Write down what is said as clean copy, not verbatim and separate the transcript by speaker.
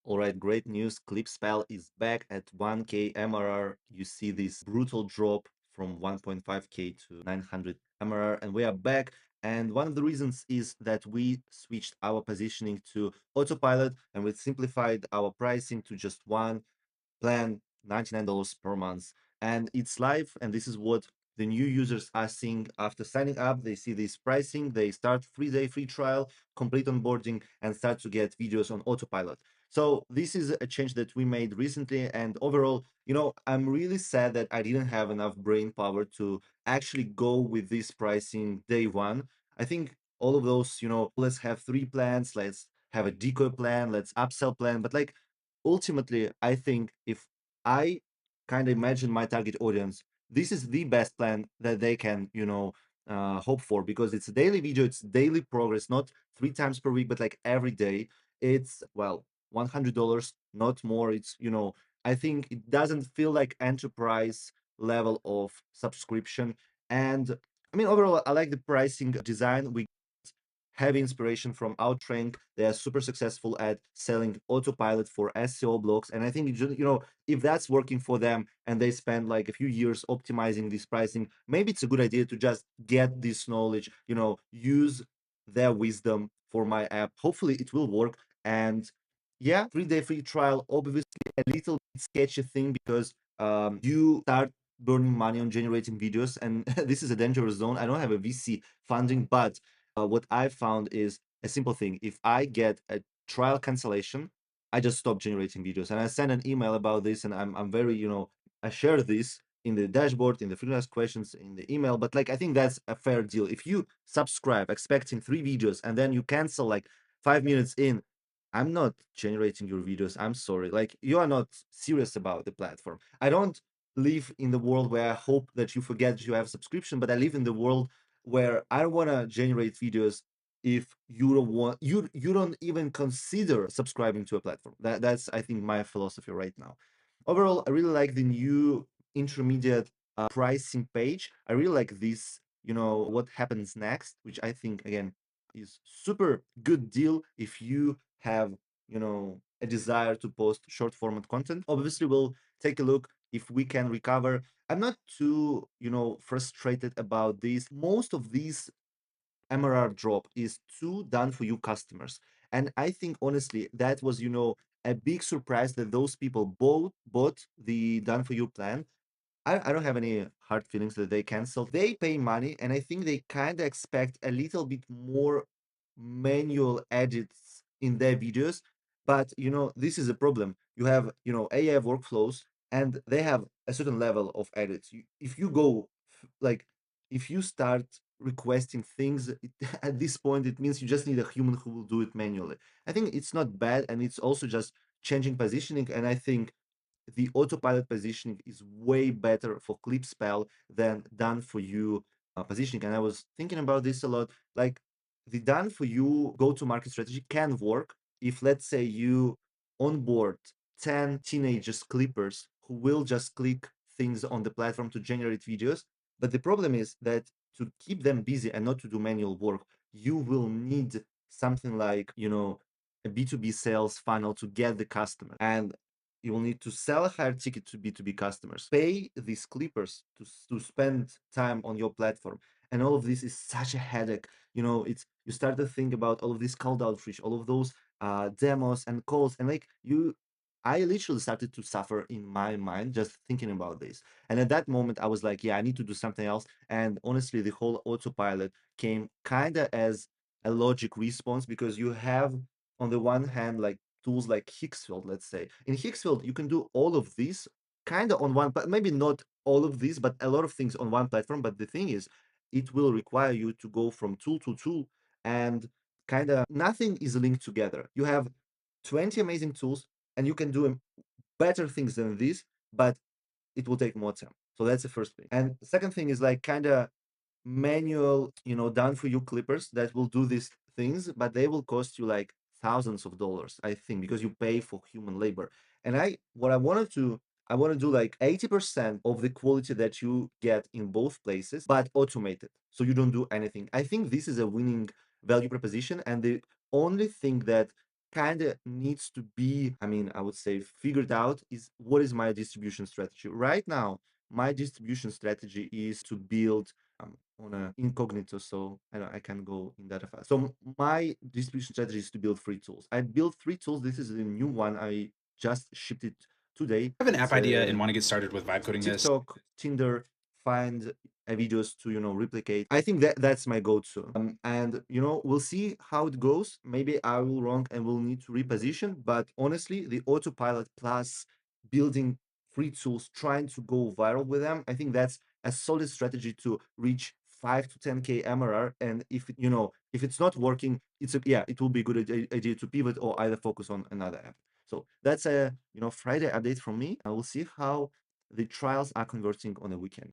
Speaker 1: All right, great news. clipspal is back at 1K MRR. You see this brutal drop from 1.5K to 900 MRR, and we are back. And one of the reasons is that we switched our positioning to autopilot and we simplified our pricing to just one plan, $99 per month. And it's live. And this is what the new users are seeing after signing up. They see this pricing, they start 3-day free trial, complete onboarding, and start to get videos on autopilot. So this is a change that we made recently. And overall, I'm really sad that I didn't have enough brain power to actually go with this pricing day one. I think all of those, let's have three plans, let's have a decoy plan, let's upsell plan. But like ultimately, I think if I kind of imagine my target audience, this is the best plan that they can, hope for, because it's a daily video, it's daily progress, not 3 times per week, but like every day. It's, well, $100, not more. It's, I think it doesn't feel like enterprise level of subscription. And I mean, overall, I like the pricing design. We have inspiration from Outrank. They are super successful at selling autopilot for SEO blogs. And I think, if that's working for them and they spend like a few years optimizing this pricing, maybe it's a good idea to just get this knowledge, use their wisdom for my app. Hopefully it will work. And yeah, 3-day free trial, obviously a little bit sketchy thing because you start burning money on generating videos. And this is a dangerous zone. I don't have a VC funding, but what I found is a simple thing. If I get a trial cancellation, I just stop generating videos. And I send an email about this, and I'm very, I share this in the dashboard, in the freelance questions, in the email. But like I think that's a fair deal. If you subscribe expecting 3 videos and then you cancel like 5 minutes in, I'm not generating your videos. I'm sorry. Like you are not serious about the platform. I don't live in the world where I hope that you forget you have a subscription, but I live in the world where I don't want to generate videos if you don't want you don't even consider subscribing to a platform. That's I think my philosophy right now. Overall, I really like the new intermediate pricing page. I really like this, what happens next, which I think again is super good deal if you have, a desire to post short format content. Obviously, we'll take a look if we can recover. I'm not too, frustrated about this. Most of these MRR drop is too done for you customers. And I think honestly, that was, a big surprise that those people bought the done for you plan. I don't have any hard feelings that they cancel. They pay money, and I think they kind of expect a little bit more manual edits in their videos. But this is a problem. You have AI workflows, and they have a certain level of edits. If you go like if you start requesting things at this point, it means you just need a human who will do it manually. I think it's not bad, and it's also just changing positioning. And I think the autopilot positioning is way better for clipspal than done for you positioning. And I was thinking about this a lot. Like the done for you go to market strategy can work if, let's say, you onboard 10 teenagers clippers who will just click things on the platform to generate videos. But the problem is that to keep them busy and not to do manual work, you will need something like, a B2B sales funnel to get the customer. And you will need to sell a higher ticket to B2B customers, pay these clippers to spend time on your platform. And all of this is such a headache. It's you start to think about all of this cold outreach, all of those demos and calls, and like I literally started to suffer in my mind just thinking about this. And at that moment, I was like, yeah, I need to do something else. And honestly, the whole autopilot came kind of as a logic response because you have, on the one hand, like tools like Hicksfield, let's say. In Hicksfield, you can do all of these kind of on one, but maybe not all of these, but a lot of things on one platform. But the thing is, it will require you to go from tool to tool, and kind of nothing is linked together. You have 20 amazing tools and you can do better things than this, but it will take more time. So that's the first thing. And the second thing is like kind of manual, done for you clippers that will do these things, but they will cost you like thousands of dollars, I think, because you pay for human labor. And what I want to do like 80% of the quality that you get in both places, but automated. So you don't do anything. I think this is a winning value proposition. And the only thing that kind of needs to be, I mean, I would say figured out is what is my distribution strategy. Right now, my distribution strategy is to build on a incognito, so I can go in that fast. So my distribution strategy is to build free tools. I built 3 tools. This is a new one. I just shipped it today.
Speaker 2: I have an
Speaker 1: It's
Speaker 2: app idea and
Speaker 1: a
Speaker 2: want to get started with vibe coding this.
Speaker 1: TikTok, Tinder, find videos to replicate. I think that's my go-to. And we'll see how it goes. Maybe I will wrong and will need to reposition. But honestly, the autopilot plus building free tools, trying to go viral with them, I think that's a solid strategy to reach 5 to 10K MRR. And if it's not working, it will be a good idea to pivot or either focus on another app. So that's a Friday update from me. I will see how the trials are converting on a weekend.